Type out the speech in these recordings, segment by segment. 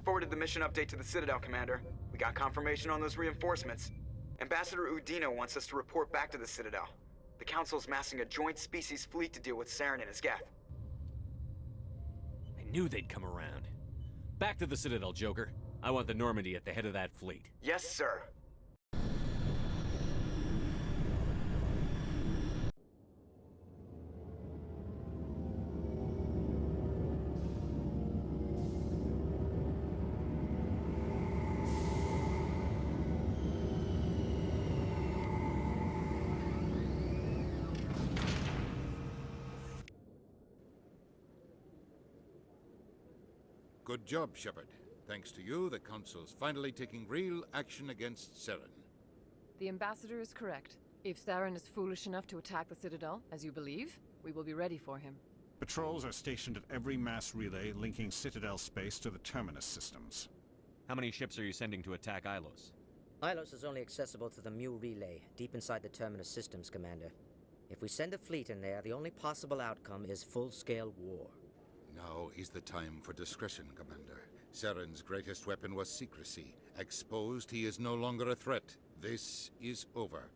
forwarded the mission update to the Citadel, Commander. We got confirmation on those reinforcements. Ambassador Udina wants us to report back to the Citadel. The Council's massing a joint species fleet to deal with Saren and his Geth. I knew they'd come around. Back to the Citadel, Joker. I want the Normandy at the head of that fleet. Yes, sir. Good job, Shepard. Thanks to you, the Council's finally taking real action against Saren. The Ambassador is correct. If Saren is foolish enough to attack the Citadel, as you believe, we will be ready for him. Patrols are stationed at every mass relay linking Citadel space to the Terminus systems. How many ships are you sending to attack Ilos? Ilos is only accessible to the Mu relay, deep inside the Terminus systems, Commander. If we send a fleet in there, the only possible outcome is full-scale war. Now is the time for discretion, Commander. Saren's greatest weapon was secrecy. Exposed, he is no longer a threat. This is over.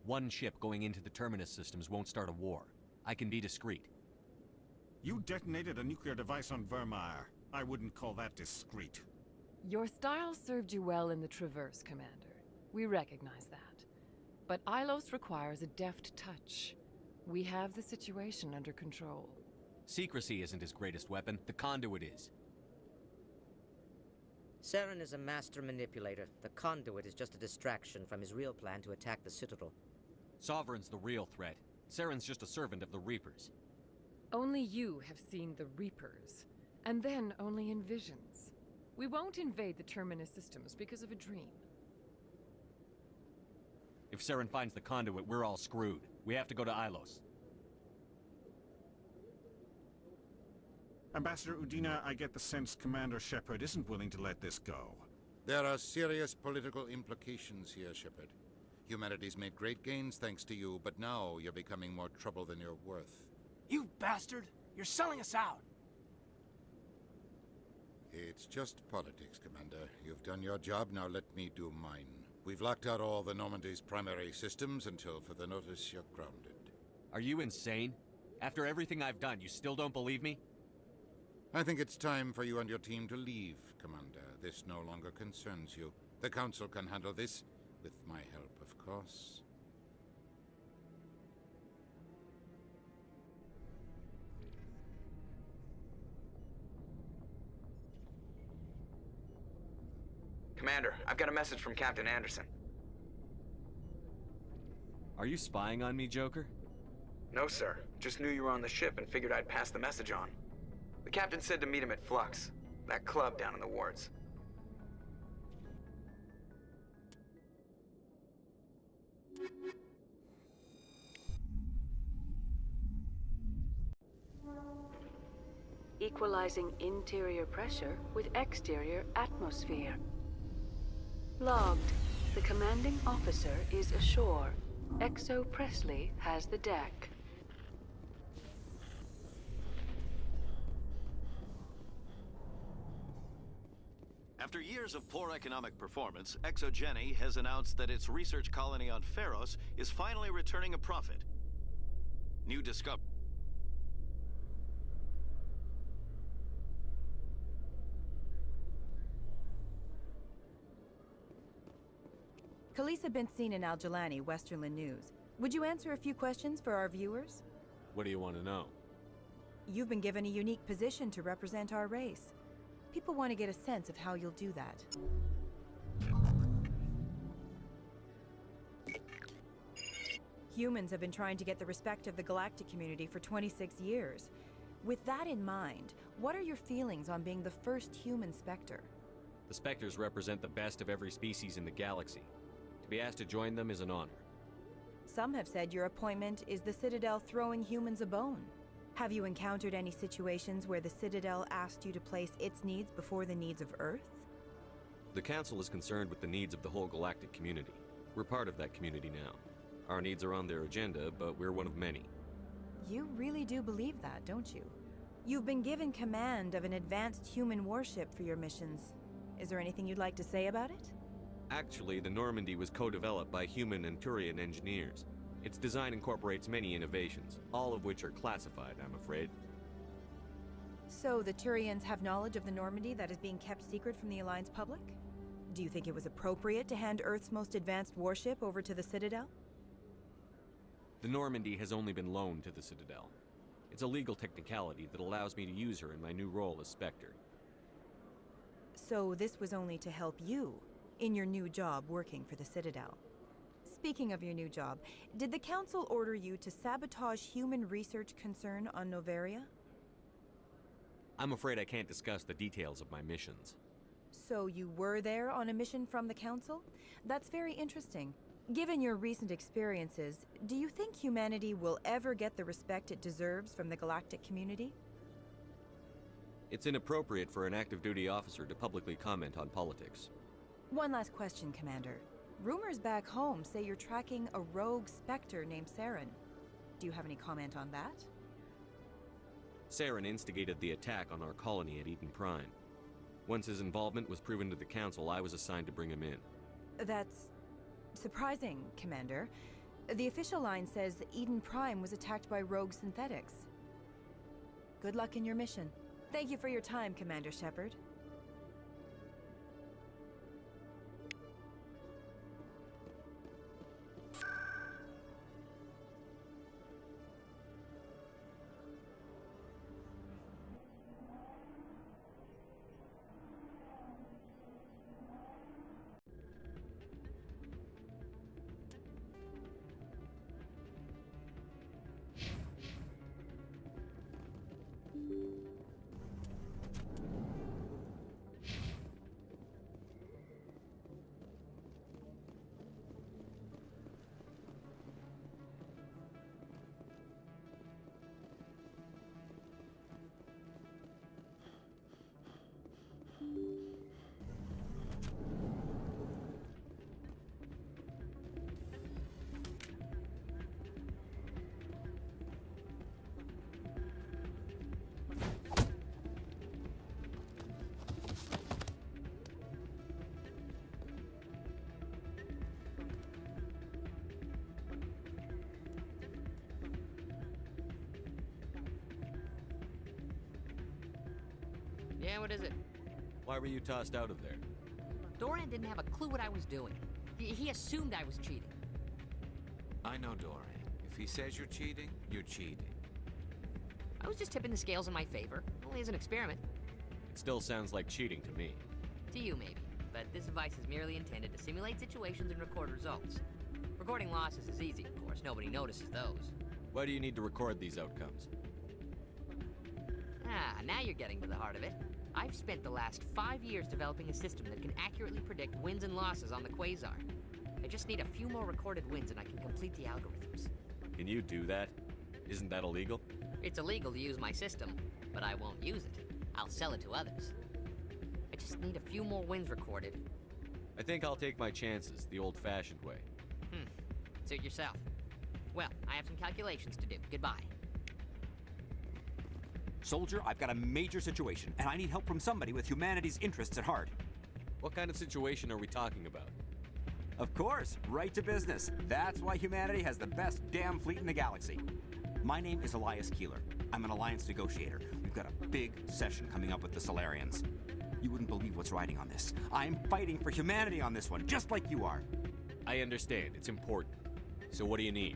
One ship going into the Terminus systems won't start a war. I can be discreet. You detonated a nuclear device on Vermeer. I wouldn't call that discreet. Your style served you well in the Traverse, Commander. We recognize that. But Ilos requires a deft touch. We have the situation under control. Secrecy isn't his greatest weapon. The conduit is. Saren is a master manipulator. The conduit is just a distraction from his real plan to attack the Citadel. Sovereign's the real threat. Saren's just a servant of the Reapers. Only you have seen the Reapers, and then only in visions. We won't invade the Terminus systems because of a dream. If Saren finds the conduit, we're all screwed. We have to go to Ilos. Ambassador Udina, I get the sense Commander Shepard isn't willing to let this go. There are serious political implications here, Shepard. Humanity's made great gains thanks to you, but now you're becoming more trouble than you're worth. You bastard! You're selling us out! It's just politics, Commander. You've done your job, now let me do mine. We've locked out all the Normandy's primary systems until further notice you're grounded. Are you insane? After everything I've done, you still don't believe me? I think it's time for you and your team to leave, Commander. This no longer concerns you. The Council can handle this, with my help, of course. Commander, I've got a message from Captain Anderson. Are you spying on me, Joker? No, sir. Just knew you were on the ship and figured I'd pass the message on. The captain said to meet him at Flux, that club down in the wards. Equalizing interior pressure with exterior atmosphere. Logged. The commanding officer is ashore. Exo Presley has the deck. After years of poor economic performance, ExoGeni has announced that its research colony on Pharos is finally returning a profit. New discovery. Khaleesa been seen in Al-Jalani, Westerland News. Would you answer a few questions for our viewers? What do you want to know? You've been given a unique position to represent our race. People want to get a sense of how you'll do that. Humans have been trying to get the respect of the galactic community for 26 years. With that in mind, what are your feelings on being the first human Spectre? The Spectres represent the best of every species in the galaxy. To be asked to join them is an honor. Some have said your appointment is the Citadel throwing humans a bone. Have you encountered any situations where the Citadel asked you to place its needs before the needs of Earth? The Council is concerned with the needs of the whole galactic community. We're part of that community now. Our needs are on their agenda, but we're one of many. You really do believe that, don't you? You've been given command of an advanced human warship for your missions. Is there anything you'd like to say about it? Actually, the Normandy was co-developed by human and Turian engineers. Its design incorporates many innovations, all of which are classified, I'm afraid. So the Turians have knowledge of the Normandy that is being kept secret from the Alliance public? Do you think it was appropriate to hand Earth's most advanced warship over to the Citadel? The Normandy has only been loaned to the Citadel. It's a legal technicality that allows me to use her in my new role as Spectre. So this was only to help you in your new job working for the Citadel. Speaking of your new job, did the Council order you to sabotage human research concern on Noveria? I'm afraid I can't discuss the details of my missions. So you were there on a mission from the Council? That's very interesting. Given your recent experiences, do you think humanity will ever get the respect it deserves from the galactic community? It's inappropriate for an active duty officer to publicly comment on politics. One last question, Commander. Rumors back home say you're tracking a rogue Spectre named Saren. Do you have any comment on that? Saren instigated the attack on our colony at Eden Prime. Once his involvement was proven to the Council, I was assigned to bring him in. That's surprising, Commander. The official line says that Eden Prime was attacked by rogue synthetics. Good luck in your mission. Thank you for your time, Commander Shepard. Yeah, what is it? Why were you tossed out of there? Doran didn't have a clue what I was doing. He assumed I was cheating. I know Doran. If he says you're cheating, you're cheating. I was just tipping the scales in my favor, only as an experiment. It still sounds like cheating to me. To you, maybe. But this device is merely intended to simulate situations and record results. Recording losses is easy, of course. Nobody notices those. Why do you need to record these outcomes? Ah, now you're getting to the heart of it. I've spent the last 5 years developing a system that can accurately predict wins and losses on the Quasar. I just need a few more recorded wins and I can complete the algorithms. Can you do that? Isn't that illegal? It's illegal to use my system, but I won't use it. I'll sell it to others. I just need a few more wins recorded. I think I'll take my chances the old-fashioned way. Suit yourself. Well, I have some calculations to do. Goodbye. Soldier, I've got a major situation, and I need help from somebody with humanity's interests at heart. What kind of situation are we talking about? Of course, right to business. That's why humanity has the best damn fleet in the galaxy. My name is Elias Keeler. I'm an alliance negotiator. We've got a big session coming up with the Solarians. You wouldn't believe what's riding on this. I'm fighting for humanity on this one, just like you are. I understand. It's important. So what do you need?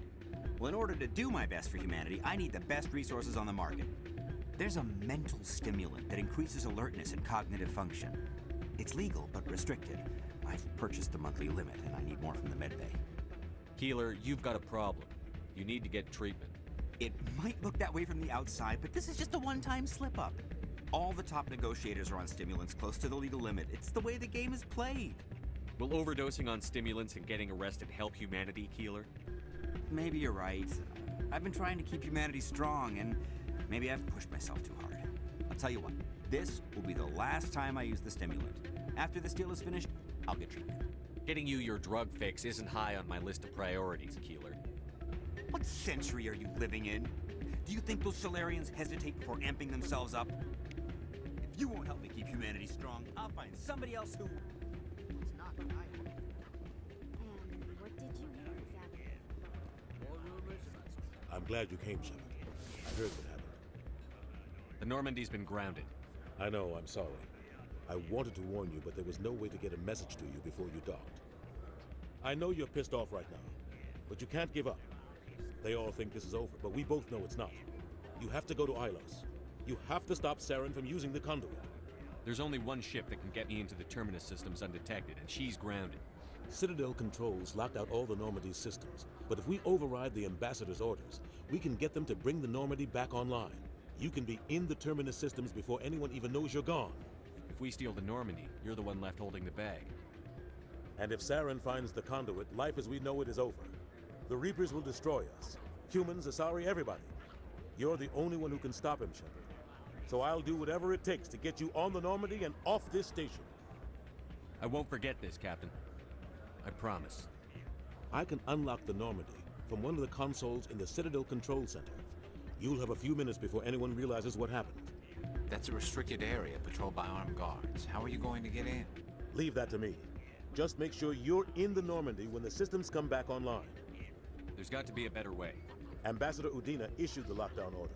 Well, in order to do my best for humanity, I need the best resources on the market. There's a mental stimulant that increases alertness and cognitive function. It's legal, but restricted. I've purchased the monthly limit, and I need more from the medbay. Keeler, you've got a problem. You need to get treatment. It might look that way from the outside, but this is just a one-time slip-up. All the top negotiators are on stimulants close to the legal limit. It's the way the game is played. Will overdosing on stimulants and getting arrested help humanity, Keeler? Maybe you're right. I've been trying to keep humanity strong, and maybe I've pushed myself too hard. I'll tell you what, this will be the last time I use the stimulant. After this deal is finished, I'll get treatment. Getting you your drug fix isn't high on my list of priorities, Keeler. What century are you living in? Do you think those Solarians hesitate before amping themselves up? If you won't help me keep humanity strong, I'll find somebody else who... It's not what I hope. And what did you hear exactly? More rumors? I'm glad you came, Shepard. I heard what happened. The Normandy's been grounded. I know, I'm sorry. I wanted to warn you, but there was no way to get a message to you before you docked. I know you're pissed off right now, but you can't give up. They all think this is over, but we both know it's not. You have to go to Ilos. You have to stop Saren from using the conduit. There's only one ship that can get me into the terminus systems undetected, and she's grounded. Citadel controls locked out all the Normandy's systems, but if we override the Ambassador's orders, we can get them to bring the Normandy back online. You can be in the terminus systems before anyone even knows you're gone. If we steal the Normandy, you're the one left holding the bag. And if Saren finds the conduit, life as we know it is over. The Reapers will destroy us. Humans, Asari, everybody. You're the only one who can stop him, Shepard. So I'll do whatever it takes to get you on the Normandy and off this station. I won't forget this, Captain. I promise. I can unlock the Normandy from one of the consoles in the Citadel Control Center. You'll have a few minutes before anyone realizes what happened. That's a restricted area patrolled by armed guards. How are you going to get in? Leave that to me. Just make sure you're in the Normandy when the systems come back online. There's got to be a better way. Ambassador Udina issued the lockdown order.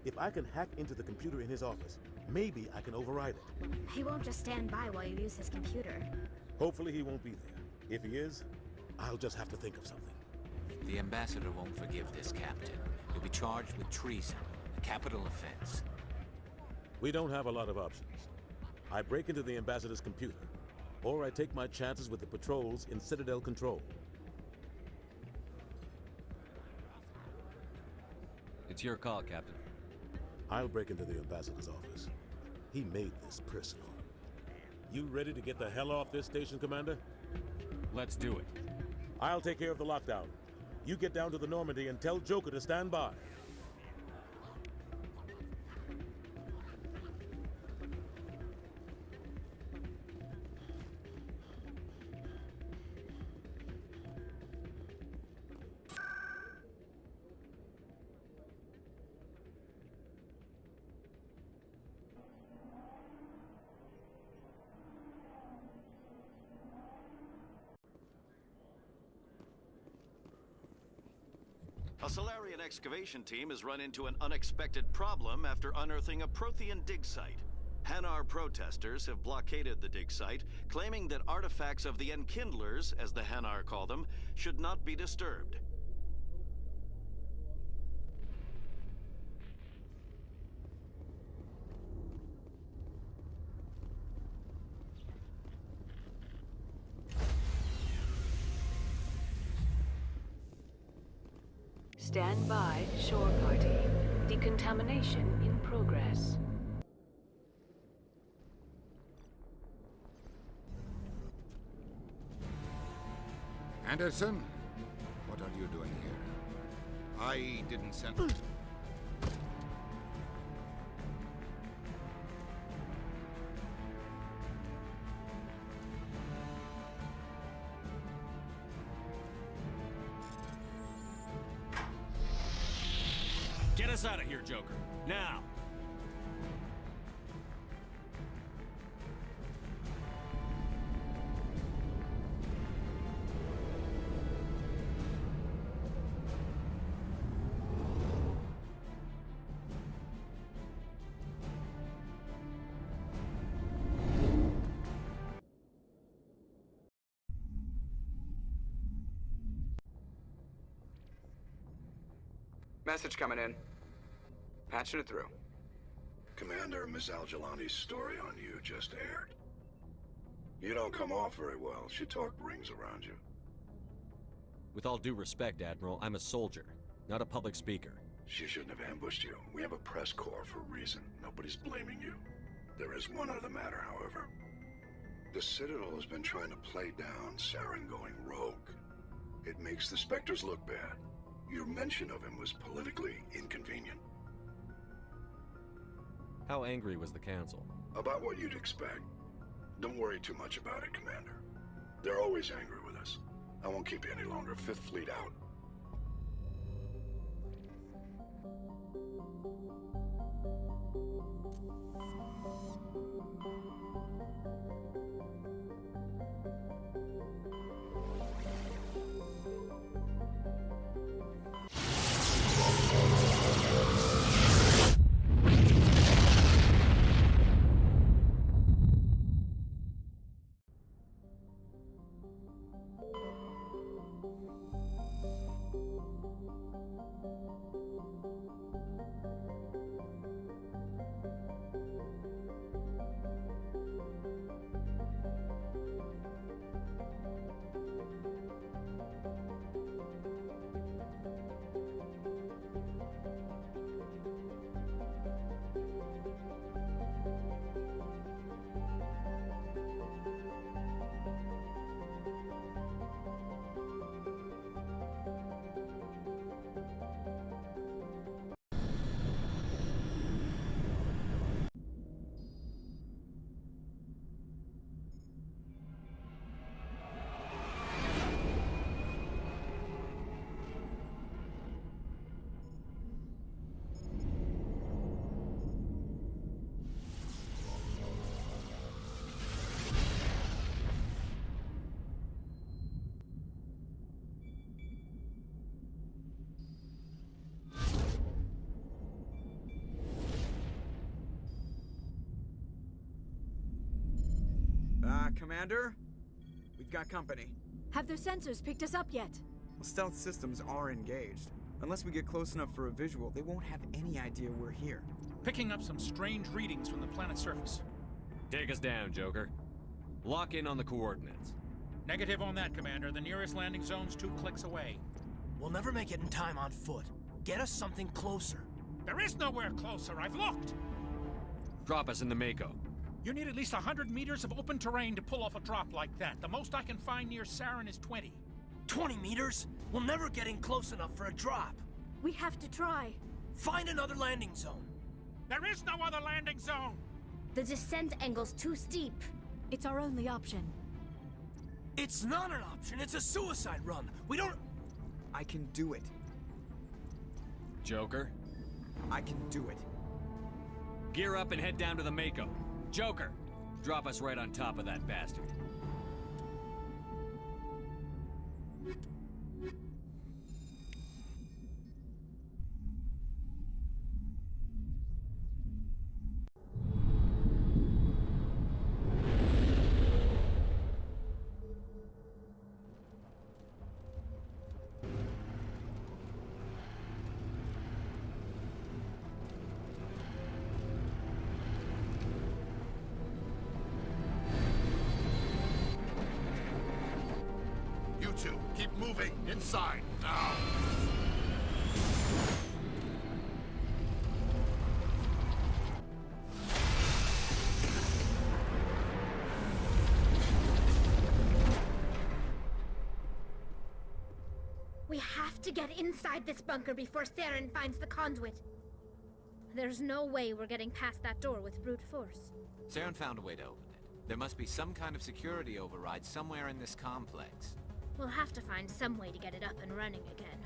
If I can hack into the computer in his office, maybe I can override it. He won't just stand by while you use his computer. Hopefully he won't be there. If he is, I'll just have to think of something. The Ambassador won't forgive this, Captain. You'll be charged with treason, a capital offense. We don't have a lot of options. I break into the Ambassador's computer, or I take my chances with the patrols in Citadel Control. It's your call, Captain. I'll break into the Ambassador's office. He made this personal. You ready to get the hell off this station, Commander? Let's do it. I'll take care of the lockdown. You get down to the Normandy and tell Joker to stand by. A Solarian excavation team has run into an unexpected problem after unearthing a Prothean dig site. Hanar protesters have blockaded the dig site, claiming that artifacts of the Enkindlers, as the Hanar call them, should not be disturbed. Stand by, shore party. Decontamination in progress. Anderson, what are you doing here? I didn't send... Get us out of here, Joker. Now! Message coming in. Patching it through. Commander, Miss Al-Jalani's story on you just aired. You don't come off very well. She talked rings around you. With all due respect, Admiral, I'm a soldier, not a public speaker. She shouldn't have ambushed you. We have a press corps for a reason. Nobody's blaming you. There is one other matter, however. The Citadel has been trying to play down Saren going rogue. It makes the Spectres look bad. Your mention of him was politically inconvenient. How angry was the Council? About what you'd expect. Don't worry too much about it, Commander. They're always angry with us. I won't keep you any longer. Fifth Fleet out. Commander? We've got company. Have their sensors picked us up yet? Well, stealth systems are engaged. Unless we get close enough for a visual, they won't have any idea we're here. Picking up some strange readings from the planet's surface. Take us down, Joker. Lock in on the coordinates. Negative on that, Commander. The nearest landing zone's 2 clicks away. We'll never make it in time on foot. Get us something closer. There is nowhere closer. I've looked. Drop us in the Mako. You need at least 100 meters of open terrain to pull off a drop like that. The most I can find near Saren is 20. 20 meters? We'll never get in close enough for a drop. We have to try. Find another landing zone. There is no other landing zone! The descent angle's too steep. It's our only option. It's not an option. It's a suicide run. We don't... I can do it. Joker? I can do it. Gear up and head down to the Mako. Joker, drop us right on top of that bastard. Keep moving! Inside! Now! We have to get inside this bunker before Saren finds the conduit. There's no way we're getting past that door with brute force. Saren found a way to open it. There must be some kind of security override somewhere in this complex. We'll have to find some way to get it up and running again.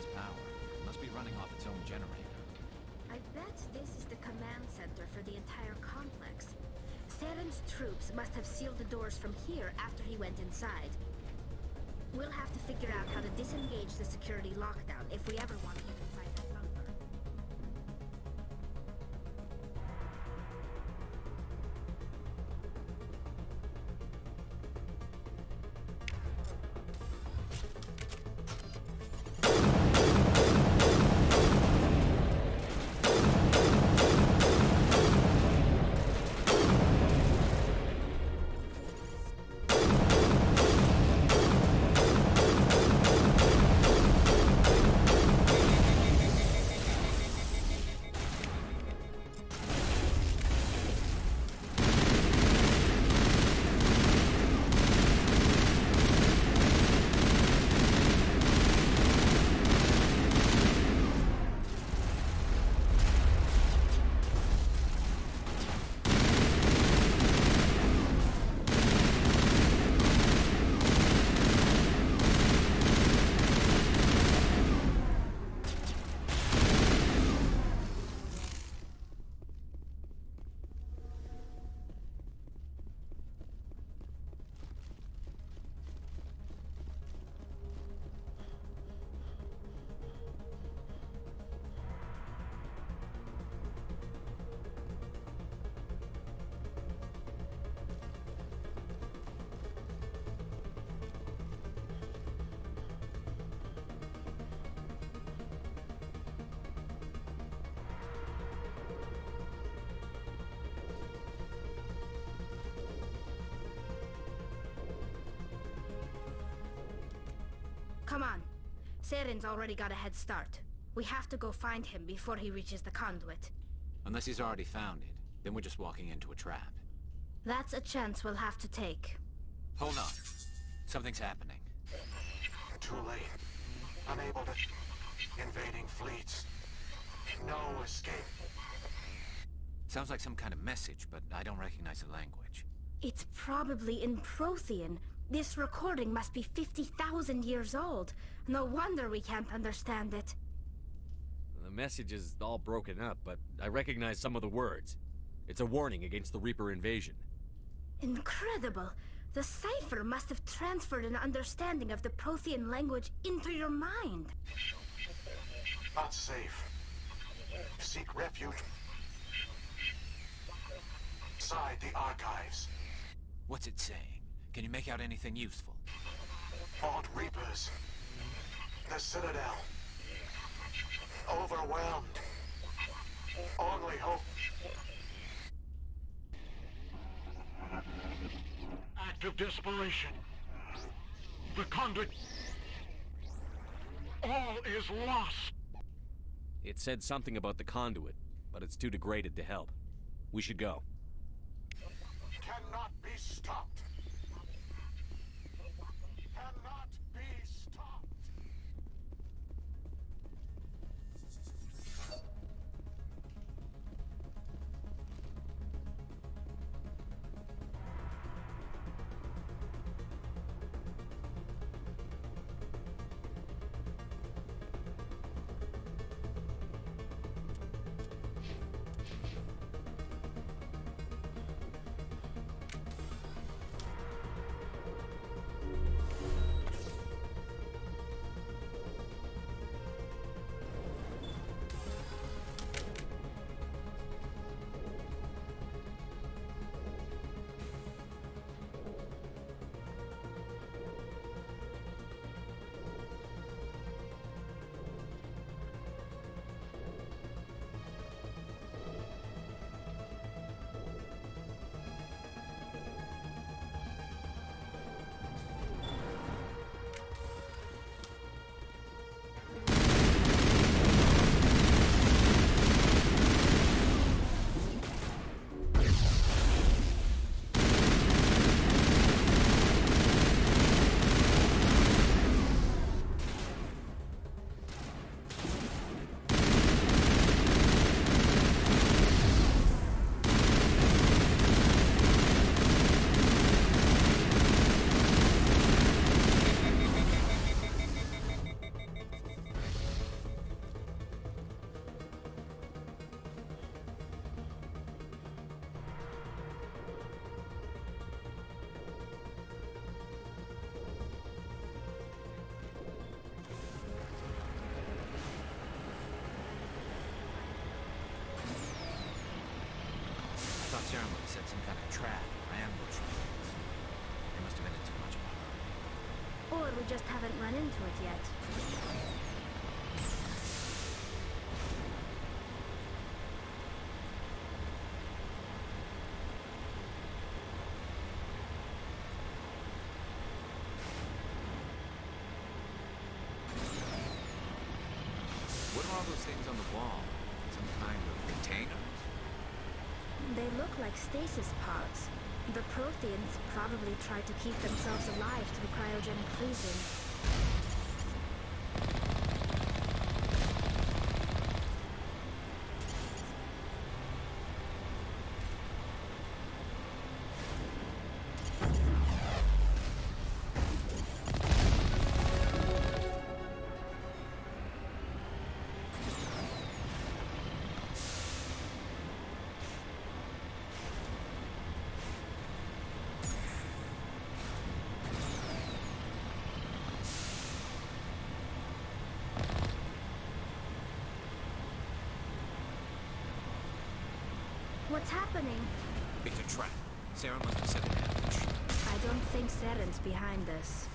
has power. It must be running off its own generator. I bet this is the command center for the entire complex. Saren's troops must have sealed the doors from here after he went inside. We'll have to figure out how to disengage the security lockdown if we ever want to get inside that bunker. Come on. Saren's already got a head start. We have to go find him before he reaches the conduit. Unless he's already found it, then we're just walking into a trap. That's a chance we'll have to take. Hold on. Something's happening. Too late. Unable to... Invading fleets. No escape. Sounds like some kind of message, but I don't recognize the language. It's probably in Prothean. This recording must be 50,000 years old. No wonder we can't understand it. The message is all broken up, but I recognize some of the words. It's a warning against the Reaper invasion. Incredible. The cipher must have transferred an understanding of the Prothean language into your mind. Not safe. Seek refuge inside the archives. What's it saying? Can you make out anything useful? Fought Reapers. The Citadel. Overwhelmed. Only hope. Act of desperation. The conduit. All is lost. It said something about the conduit, but it's too degraded to help. We should go. Cannot be stopped. Cannot be stopped. just haven't run into it yet. What are all those things on the wall? Some kind of containers? They look like stasis pods. The Protheans probably tried to keep themselves alive through cryogenic freezing. What's happening? It's a trap. Sarah must have set an ambush. I don't think Seren's behind this.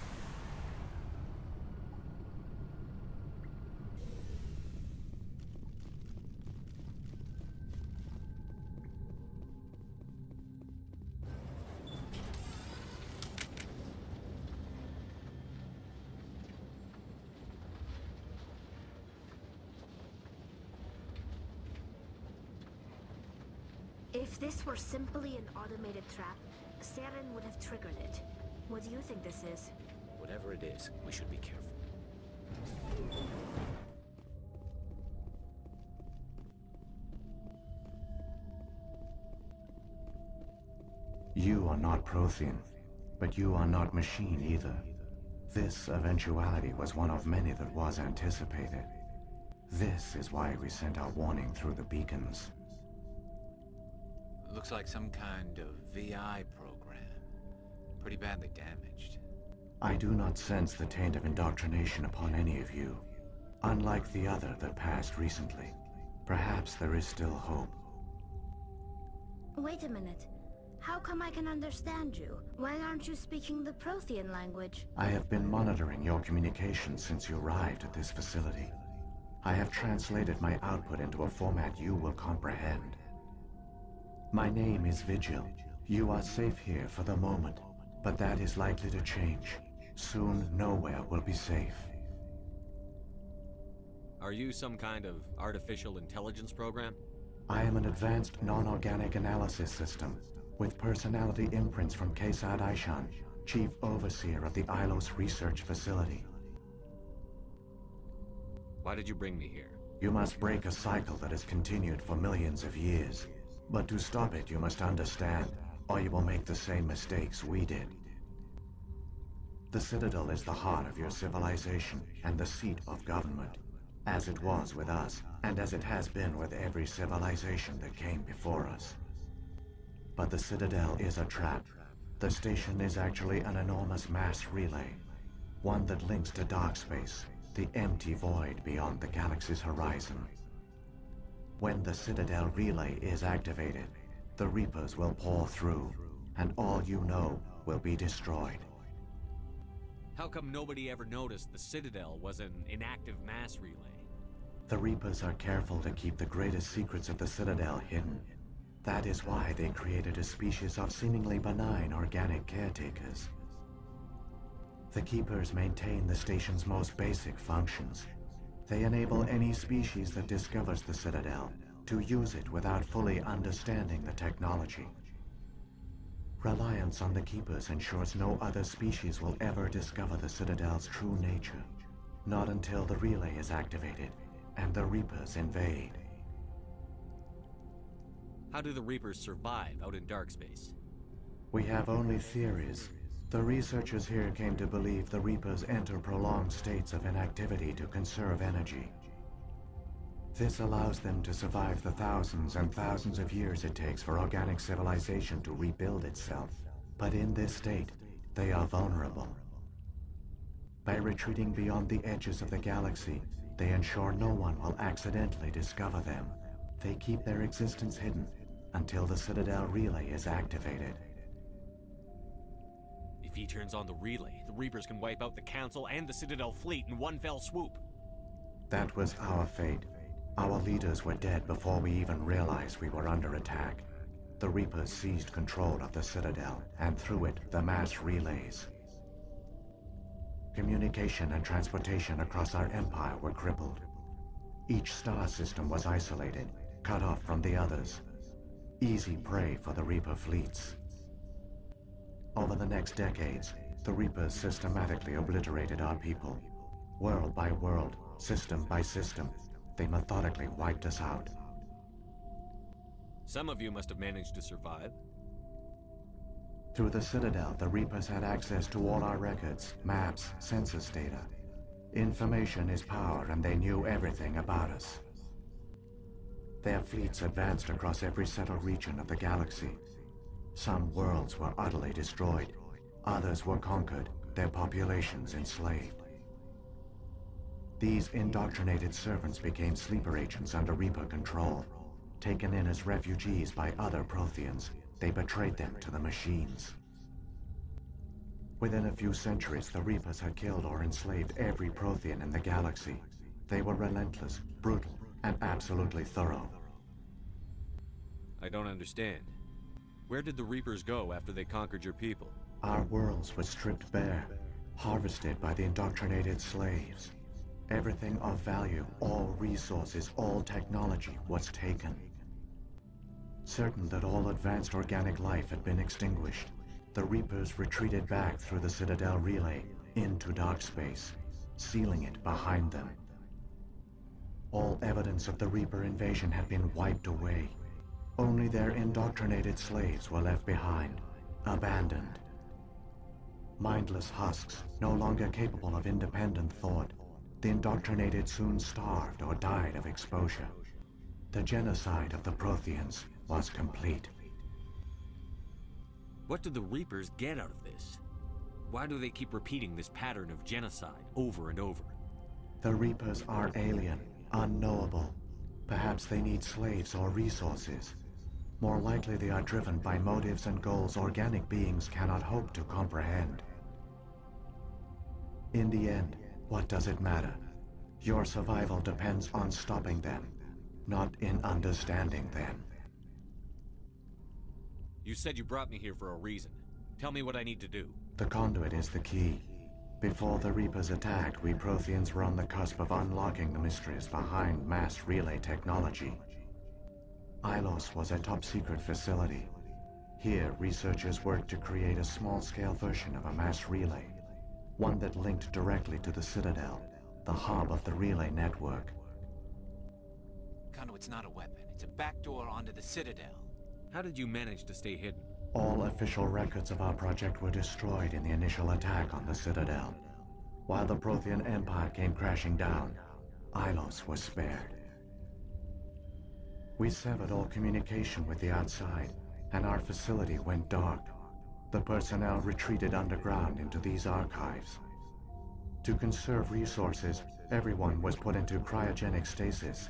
If this were simply an automated trap, Seren would have triggered it. What do you think this is? Whatever it is, we should be careful. You are not Prothean, but you are not machine either. This eventuality was one of many that was anticipated. This is why we sent our warning through the beacons. Looks like some kind of VI program. Pretty badly damaged. I do not sense the taint of indoctrination upon any of you. Unlike the other that passed recently. Perhaps there is still hope. Wait a minute. How come I can understand you? Why aren't you speaking the Prothean language? I have been monitoring your communications since you arrived at this facility. I have translated my output into a format you will comprehend. My name is Vigil. You are safe here for the moment, but that is likely to change. Soon, nowhere will be safe. Are you some kind of artificial intelligence program? I am an advanced non-organic analysis system, with personality imprints from Kesad Aishan, Chief Overseer of the Ilos Research Facility. Why did you bring me here? You must break a cycle that has continued for millions of years. But to stop it, you must understand, or you will make the same mistakes we did. The Citadel is the heart of your civilization and the seat of government, as it was with us, and as it has been with every civilization that came before us. But the Citadel is a trap. The station is actually an enormous mass relay, one that links to dark space, the empty void beyond the galaxy's horizon. When the Citadel relay is activated, the Reapers will pour through, and all you know will be destroyed. How come nobody ever noticed the Citadel was an inactive mass relay? The Reapers are careful to keep the greatest secrets of the Citadel hidden. That is why they created a species of seemingly benign organic caretakers. The Keepers maintain the station's most basic functions. They enable any species that discovers the Citadel to use it without fully understanding the technology. Reliance on the Keepers ensures no other species will ever discover the Citadel's true nature. Not until the relay is activated and the Reapers invade. How do the Reapers survive out in dark space? We have only theories. The researchers here came to believe the Reapers enter prolonged states of inactivity to conserve energy. This allows them to survive the thousands and thousands of years it takes for organic civilization to rebuild itself. But in this state, they are vulnerable. By retreating beyond the edges of the galaxy, they ensure no one will accidentally discover them. They keep their existence hidden until the Citadel relay is activated. If If he turns on the relay, the Reapers can wipe out the Council and the Citadel fleet in one fell swoop. That was our fate. Our leaders were dead before we even realized we were under attack. The Reapers seized control of the Citadel, and through it, the mass relays. Communication and transportation across our empire were crippled. Each star system was isolated, cut off from the others. Easy prey for the Reaper fleets. Over the next decades, the Reapers systematically obliterated our people. World by world, system by system, they methodically wiped us out. Some of you must have managed to survive. Through the Citadel, the Reapers had access to all our records, maps, census data. Information is power, and they knew everything about us. Their fleets advanced across every settled region of the galaxy. Some worlds were utterly destroyed. Others were conquered, their populations enslaved. These indoctrinated servants became sleeper agents under Reaper control. Taken in as refugees by other Protheans, they betrayed them to the machines. Within a few centuries, the Reapers had killed or enslaved every Prothean in the galaxy. They were relentless, brutal, and absolutely thorough. I don't understand. Where did the Reapers go after they conquered your people? Our worlds were stripped bare, harvested by the indoctrinated slaves. Everything of value, all resources, all technology was taken. Certain that all advanced organic life had been extinguished, the Reapers retreated back through the Citadel relay into dark space, sealing it behind them. All evidence of the Reaper invasion had been wiped away. Only their indoctrinated slaves were left behind, abandoned. Mindless husks, no longer capable of independent thought, the indoctrinated soon starved or died of exposure. The genocide of the Protheans was complete. What do the Reapers get out of this? Why do they keep repeating this pattern of genocide over and over? The Reapers are alien, unknowable. Perhaps they need slaves or resources. More likely they are driven by motives and goals organic beings cannot hope to comprehend. In the end, what does it matter? Your survival depends on stopping them, not in understanding them. You said you brought me here for a reason. Tell me what I need to do. The conduit is the key. Before the Reapers attacked, we Protheans were on the cusp of unlocking the mysteries behind mass relay technology. Ilos was a top-secret facility. Here, researchers worked to create a small-scale version of a mass relay, one that linked directly to the Citadel, the hub of the relay network. Conduit's not a weapon. It's a backdoor onto the Citadel. How did you manage to stay hidden? All official records of our project were destroyed in the initial attack on the Citadel. While the Prothean Empire came crashing down, Ilos was spared. We severed all communication with the outside, and our facility went dark. The personnel retreated underground into these archives. To conserve resources, everyone was put into cryogenic stasis.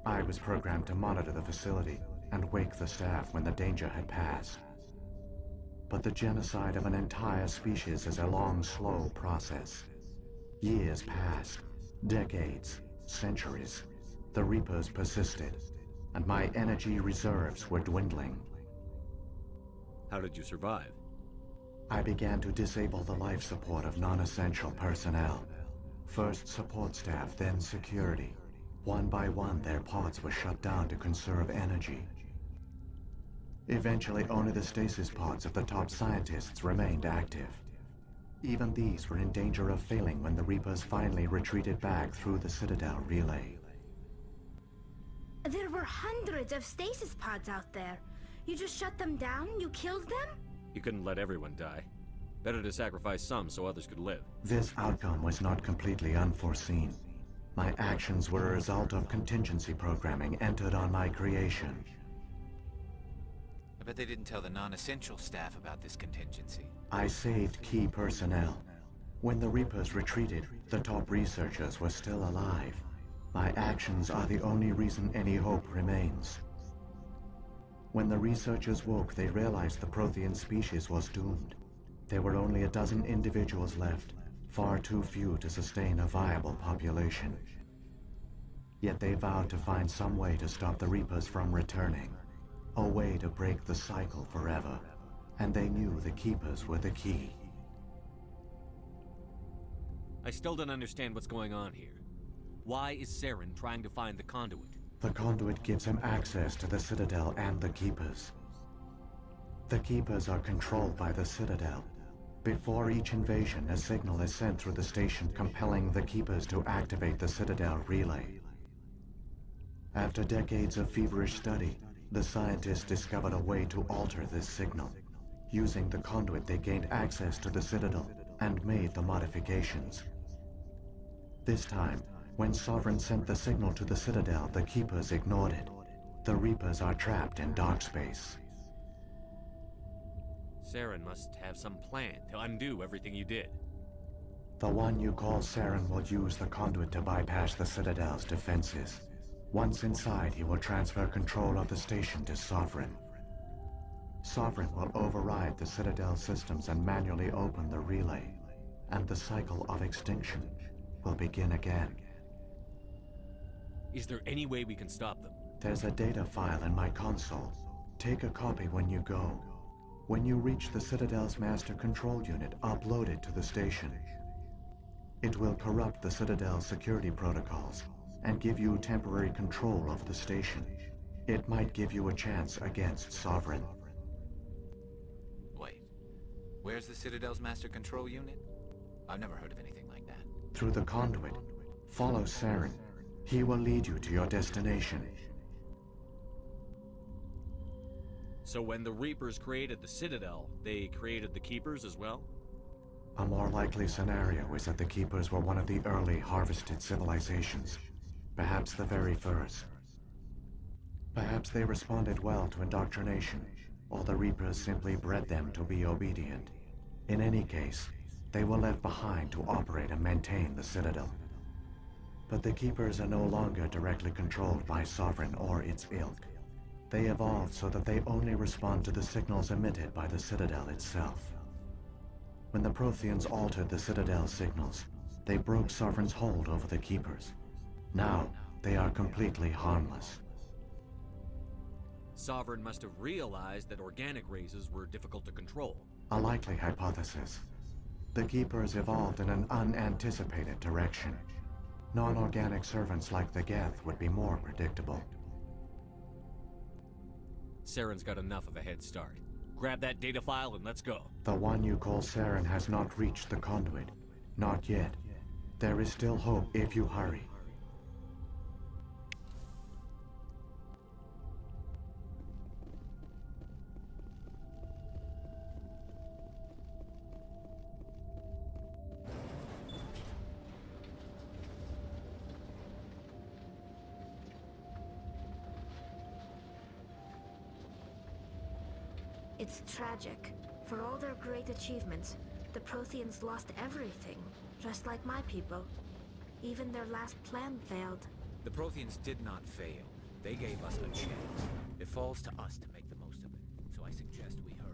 I was programmed to monitor the facility and wake the staff when the danger had passed. But the genocide of an entire species is a long, slow process. Years passed, decades, centuries. The Reapers persisted, and my energy reserves were dwindling. How did you survive? I began to disable the life support of non-essential personnel. First support staff, then security. One by one, their pods were shut down to conserve energy. Eventually, only the stasis pods of the top scientists remained active. Even these were in danger of failing when the Reapers finally retreated back through the Citadel relay. There were hundreds of stasis pods out there. You just shut them down? You killed them? You couldn't let everyone die. Better to sacrifice some so others could live. This outcome was not completely unforeseen. My actions were a result of contingency programming entered on my creation. I bet they didn't tell the non-essential staff about this contingency. I saved key personnel. When the Reapers retreated, the top researchers were still alive. My actions are the only reason any hope remains. When the researchers woke, they realized the Prothean species was doomed. There were only a dozen individuals left, far too few to sustain a viable population. Yet they vowed to find some way to stop the Reapers from returning, a way to break the cycle forever, and they knew the Keepers were the key. I still don't understand what's going on here. Why is Saren trying to find the conduit? The conduit gives him access to the Citadel and the Keepers. The Keepers are controlled by the Citadel. Before each invasion, a signal is sent through the station compelling the Keepers to activate the Citadel relay. After decades of feverish study, the scientists discovered a way to alter this signal. Using the conduit, they gained access to the Citadel and made the modifications. This time, when Sovereign sent the signal to the Citadel, the Keepers ignored it. The Reapers are trapped in dark space. Saren must have some plan to undo everything you did. The one you call Saren will use the conduit to bypass the Citadel's defenses. Once inside, he will transfer control of the station to Sovereign. Sovereign will override the Citadel systems and manually open the relay, and the cycle of extinction will begin again. Is there any way we can stop them? There's a data file in my console. Take a copy when you go. When you reach the Citadel's master control unit, upload it to the station. It will corrupt the Citadel's security protocols and give you temporary control of the station. It might give you a chance against Sovereign. Wait, where's the Citadel's master control unit? I've never heard of anything like that. Through the conduit, follow Saren. He will lead you to your destination. So when the Reapers created the Citadel, they created the Keepers as well? A more likely scenario is that the Keepers were one of the early harvested civilizations. Perhaps the very first. Perhaps they responded well to indoctrination, or the Reapers simply bred them to be obedient. In any case, they were left behind to operate and maintain the Citadel. But the Keepers are no longer directly controlled by Sovereign or its ilk. They evolved so that they only respond to the signals emitted by the Citadel itself. When the Protheans altered the Citadel's signals, they broke Sovereign's hold over the Keepers. Now, they are completely harmless. Sovereign must have realized that organic races were difficult to control. A likely hypothesis. The Keepers evolved in an unanticipated direction. Non-organic servants like the Geth would be more predictable. Saren's got enough of a head start. Grab that data file and let's go. The one you call Saren has not reached the conduit. Not yet. There is still hope if you hurry. It's tragic. For all their great achievements, the Protheans lost everything, just like my people. Even their last plan failed. The Protheans did not fail. They gave us a chance. It falls to us to make the most of it, so I suggest we hurry.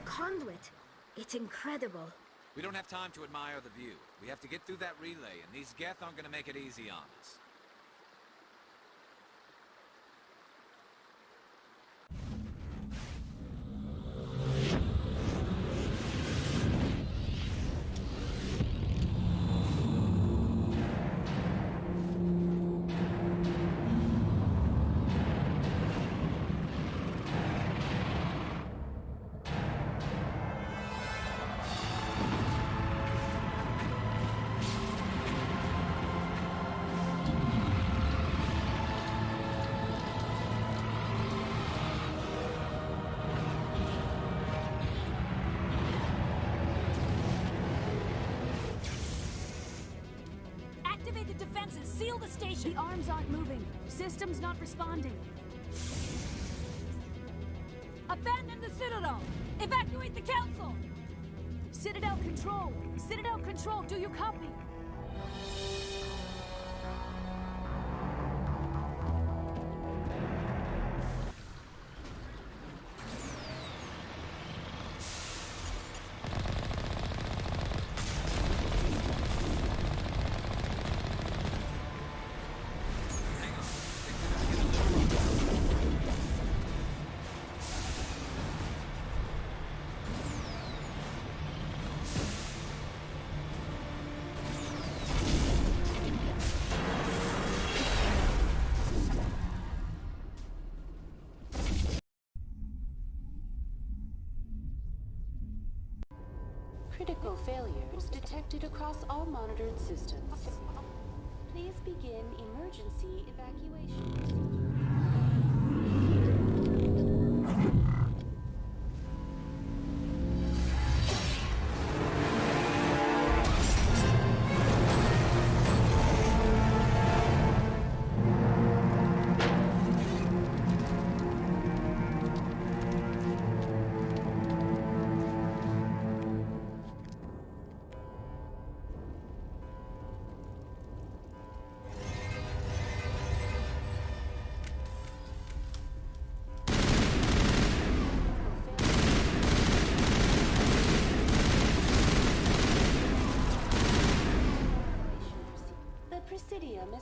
conduit. It's incredible. We don't have time to admire the view. We have to get through that relay, and these Geth aren't gonna make it easy on us. Activate the defenses! Seal the station! The arms aren't moving. Systems not responding. Abandon the Citadel! Evacuate the Council! Citadel Control! Citadel Control, do you copy? Critical failures detected across all monitored systems. Please begin emergency evacuation procedure.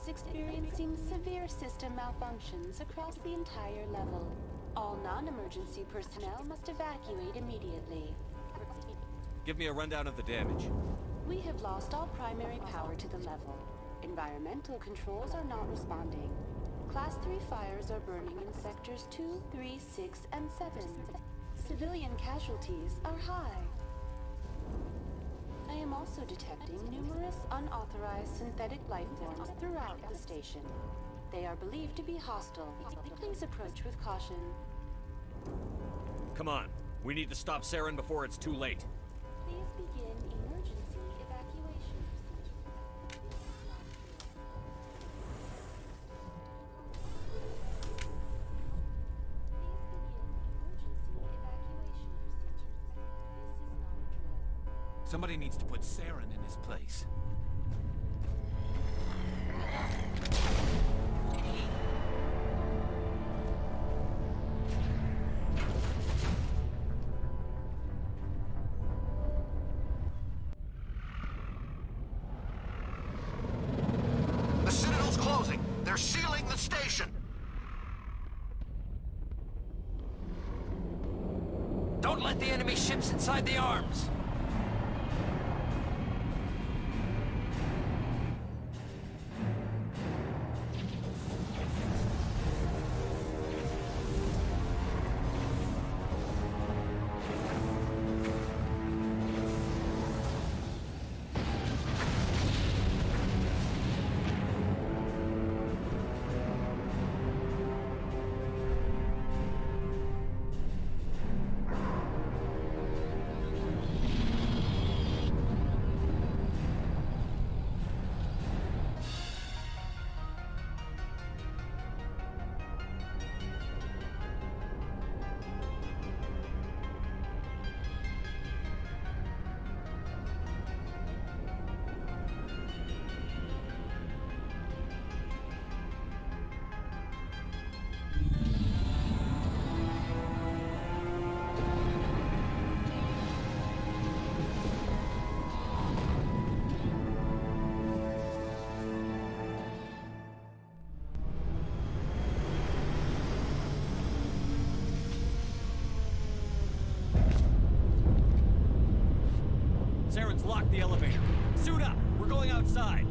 Is experiencing severe system malfunctions across the entire level. All non-emergency personnel must evacuate immediately. Give me a rundown of the damage. We have lost all primary power to the level. Environmental controls are not responding. Class 3 fires are burning in sectors 2, 3, 6, and 7. Civilian casualties are high. I am also detecting numerous unauthorized synthetic life forms throughout the station. They are believed to be hostile. Please approach with caution. Come on. We need to stop Saren before it's too late. Please begin emergency evacuation Somebody needs to put Saren in his place. The Citadel's closing. They're sealing the station. Don't let the enemy ships inside the arms. the elevator. Suit up! We're going outside!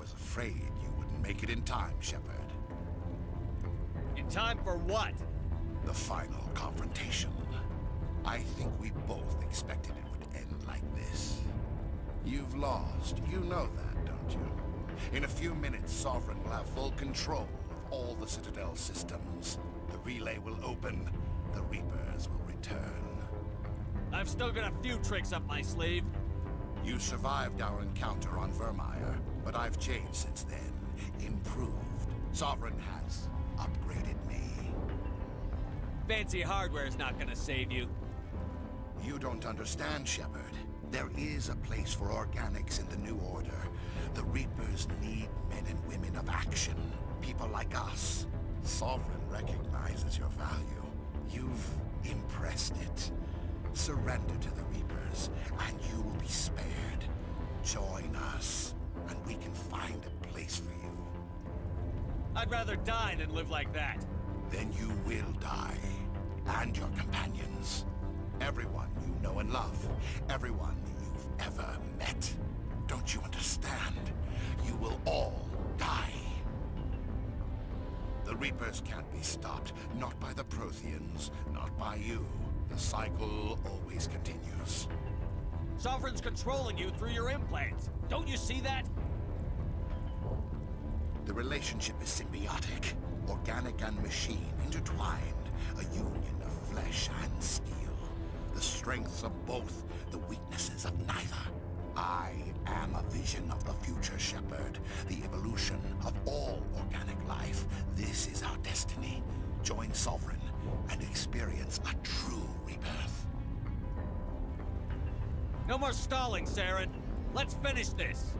was afraid you wouldn't make it in time, Shepard. In time for what? The final confrontation. I think we both expected it would end like this. You've lost. You know that, don't you? In a few minutes, Sovereign will have full control of all the Citadel systems. The relay will open. The Reapers will return. I've still got a few tricks up my sleeve. You survived our encounter on Vermeer, but I've changed since then. Improved. Sovereign has upgraded me. Fancy hardware's not gonna save you. You don't understand, Shepard. There is a place for organics in the New Order. The Reapers need men and women of action. People like us. Sovereign recognizes your value. You've impressed it. Surrender to the Reapers, and you will be spared. Join us, and we can find a place for you. I'd rather die than live like that. Then you will die. And your companions. Everyone you know and love. Everyone you've ever met. Don't you understand? You will all die. The Reapers can't be stopped. Not by the Protheans. Not by you. The cycle always continues. Sovereign's controlling you through your implants. Don't you see that? The relationship is symbiotic. Organic and machine intertwined. A union of flesh and steel. The strengths of both, the weaknesses of neither. I am a vision of the future, Shepard. The evolution of all organic life. This is our destiny. Join Sovereign and experience a true rebirth. No more stalling, Saren. Let's finish this.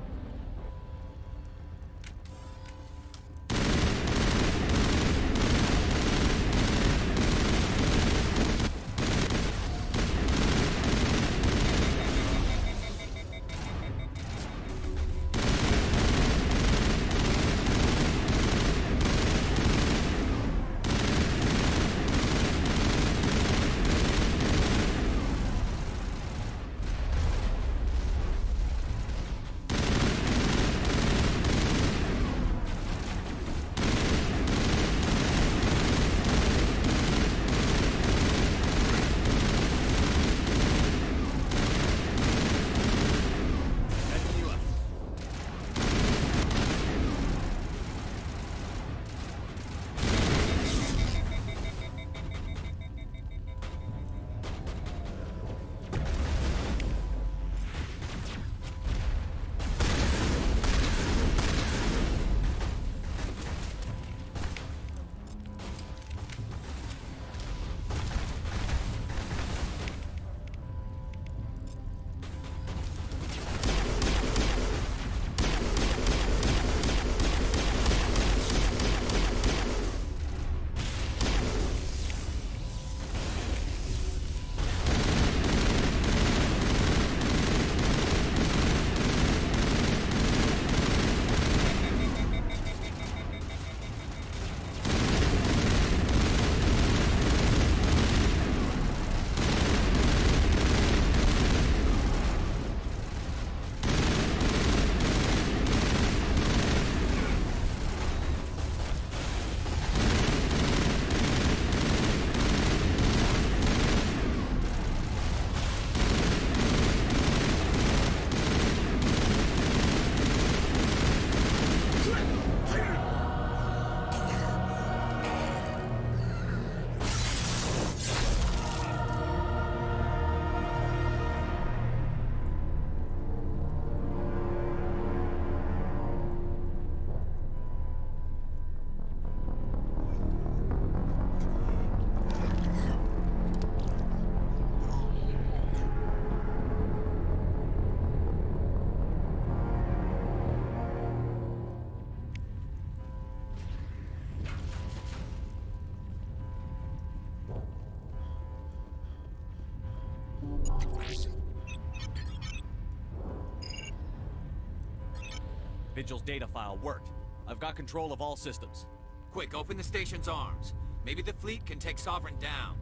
Vigil's data file worked. I've got control of all systems. Quick, open the station's arms. Maybe the fleet can take Sovereign down.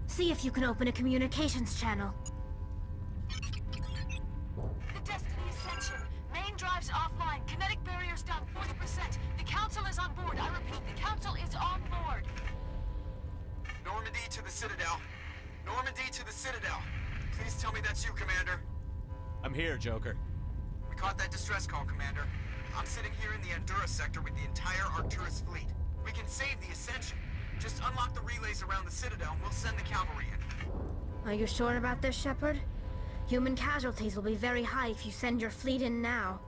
See if you can open a communications channel. The Destiny Ascension. Main drives offline. Kinetic barriers down 40%. The Council is on board. I repeat, the Council is on board. Normandy to the Citadel. Normandy to the Citadel. Please tell me that's you, Commander. I'm here, Joker. We caught that distress call, Commander. I'm sitting here in the Endura sector with the entire Arcturus fleet. We can save the Ascension. Just unlock the relays around the Citadel and we'll send the cavalry in. Are you sure about this, Shepard? Human casualties will be very high if you send your fleet in now.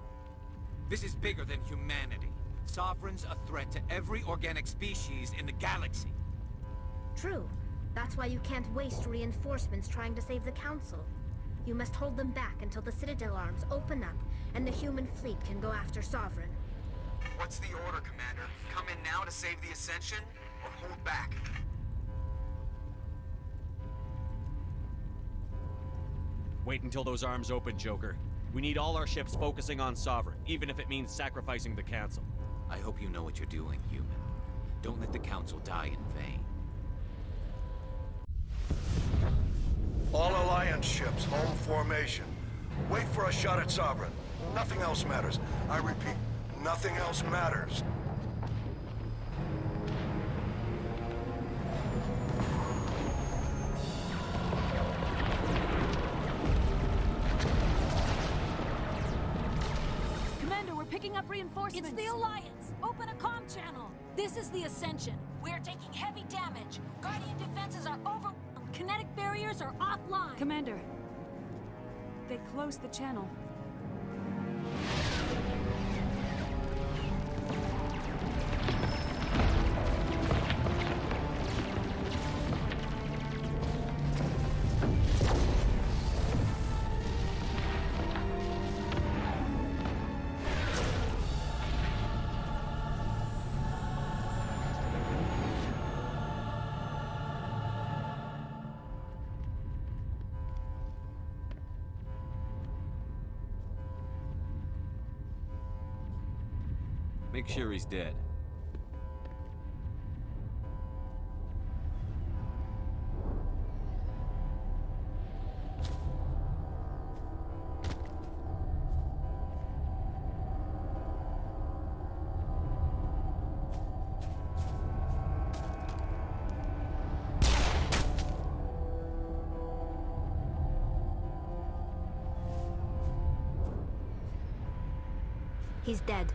This is bigger than humanity. Sovereign's a threat to every organic species in the galaxy. True. That's why you can't waste reinforcements trying to save the Council. You must hold them back until the Citadel arms open up and the human fleet can go after Sovereign. What's the order, Commander? Come in now to save the Ascension, or hold back? Wait until those arms open, Joker. We need all our ships focusing on Sovereign, even if it means sacrificing the Council. I hope you know what you're doing, human. Don't let the Council die in vain. All Alliance ships, home formation. Wait for a shot at Sovereign. Nothing else matters. I repeat, nothing else matters. Commander, we're picking up reinforcements. It's the Alliance. Open a comm channel. This is the Ascension. We're taking heavy damage. Guardian defenses are over. Kinetic barriers are offline. Commander, they closed the channel. Make sure he's dead. He's dead.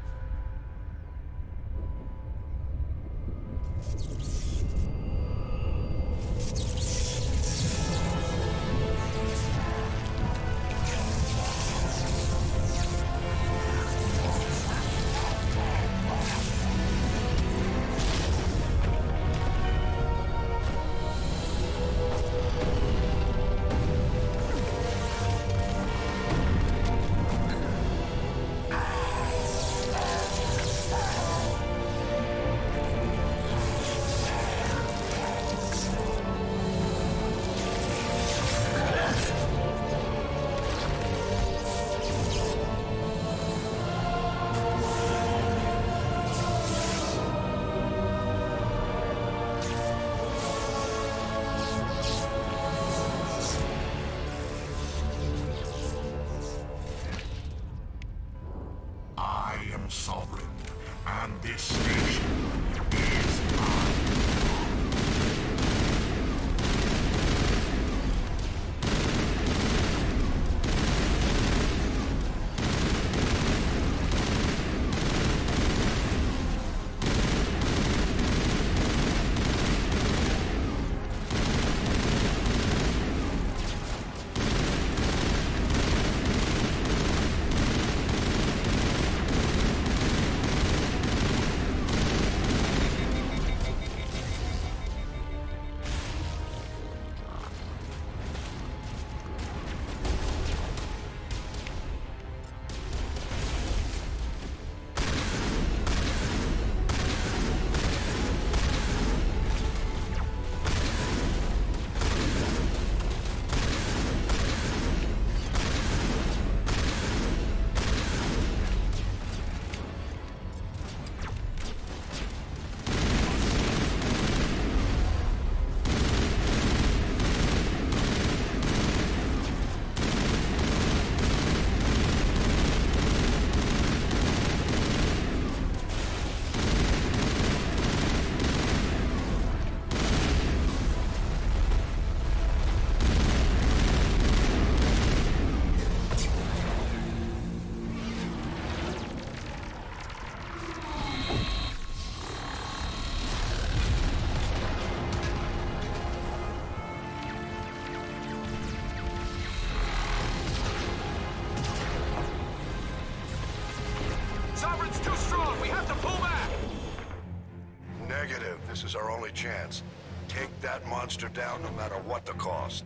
Negative. This is our only chance. Take that monster down no matter what the cost.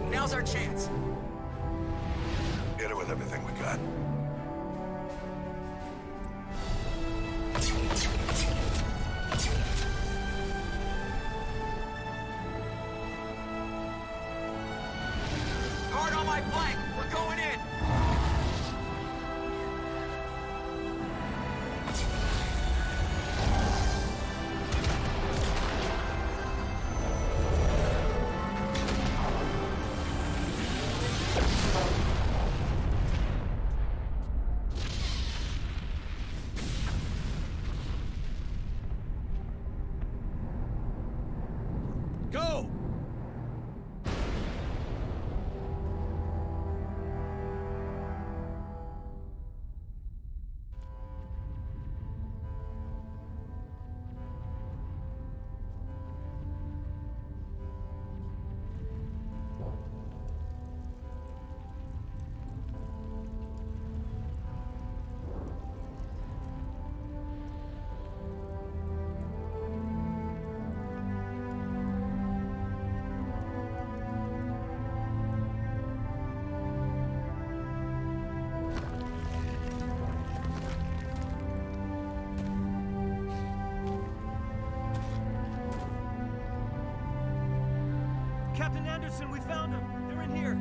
Now's our chance. Hit it with everything we got. Guard on my flank. We're going in. Go! Captain Anderson, we found them. They're in here.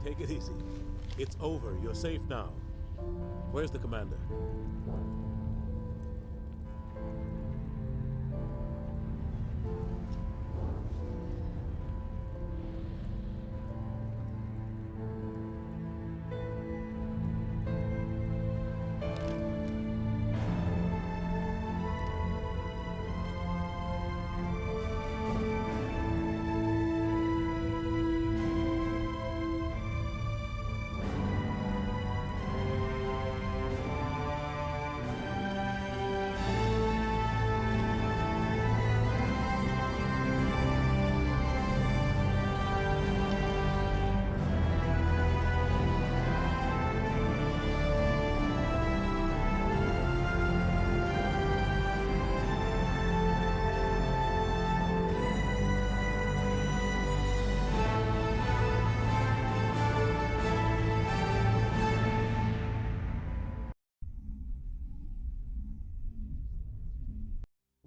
Take it easy. It's over. You're safe now. Where's the commander?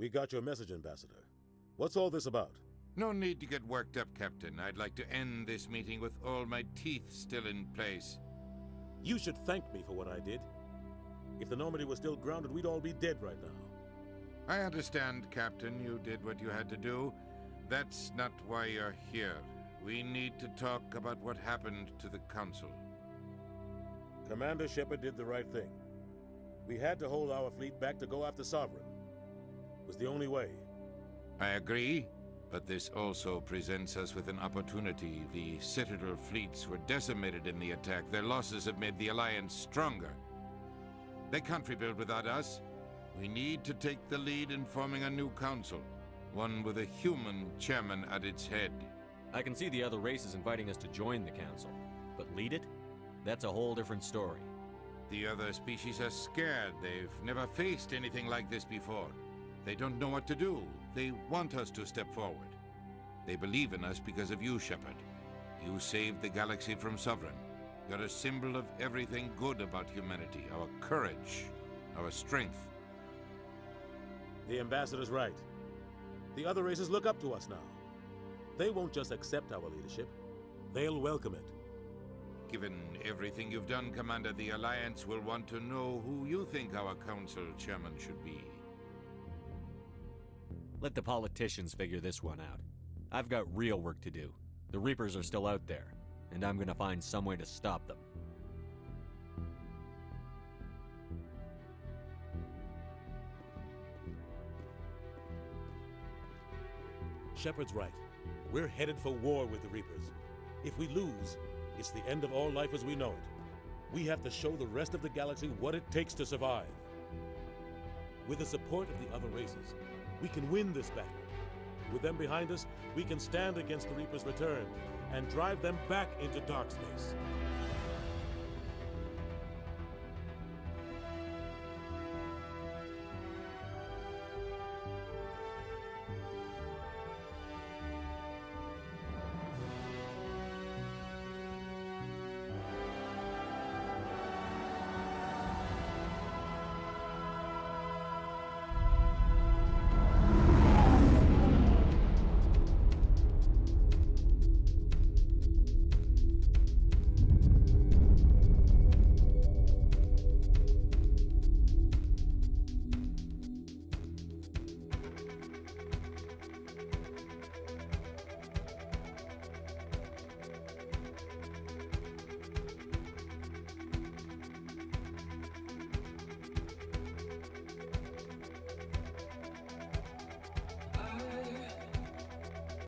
We got your message, Ambassador. What's all this about? No need to get worked up, Captain. I'd like to end this meeting with all my teeth still in place. You should thank me for what I did. If the Normandy was still grounded, we'd all be dead right now. I understand, Captain. You did what you had to do. That's not why you're here. We need to talk about what happened to the Council. Commander Shepard did the right thing. We had to hold our fleet back to go after Sovereign. It was the only way. I agree, but this also presents us with an opportunity. The Citadel fleets were decimated in the attack. Their losses have made the Alliance stronger. They can't rebuild without us. We need to take the lead in forming a new council, one with a human chairman at its head. I can see the other races inviting us to join the council, but lead it? That's a whole different story. The other species are scared. They've never faced anything like this before. They don't know what to do. They want us to step forward. They believe in us because of you, Shepard. You saved the galaxy from Sovereign. You're a symbol of everything good about humanity, our courage, our strength. The Ambassador's right. The other races look up to us now. They won't just accept our leadership. They'll welcome it. Given everything you've done, Commander, the Alliance will want to know who you think our council chairman should be. Let the politicians figure this one out. I've got real work to do. The Reapers are still out there, and I'm gonna find some way to stop them. Shepard's right. We're headed for war with the Reapers. If we lose, it's the end of all life as we know it. We have to show the rest of the galaxy what it takes to survive. With the support of the other races, we can win this battle. With them behind us, we can stand against the Reapers' return and drive them back into dark space.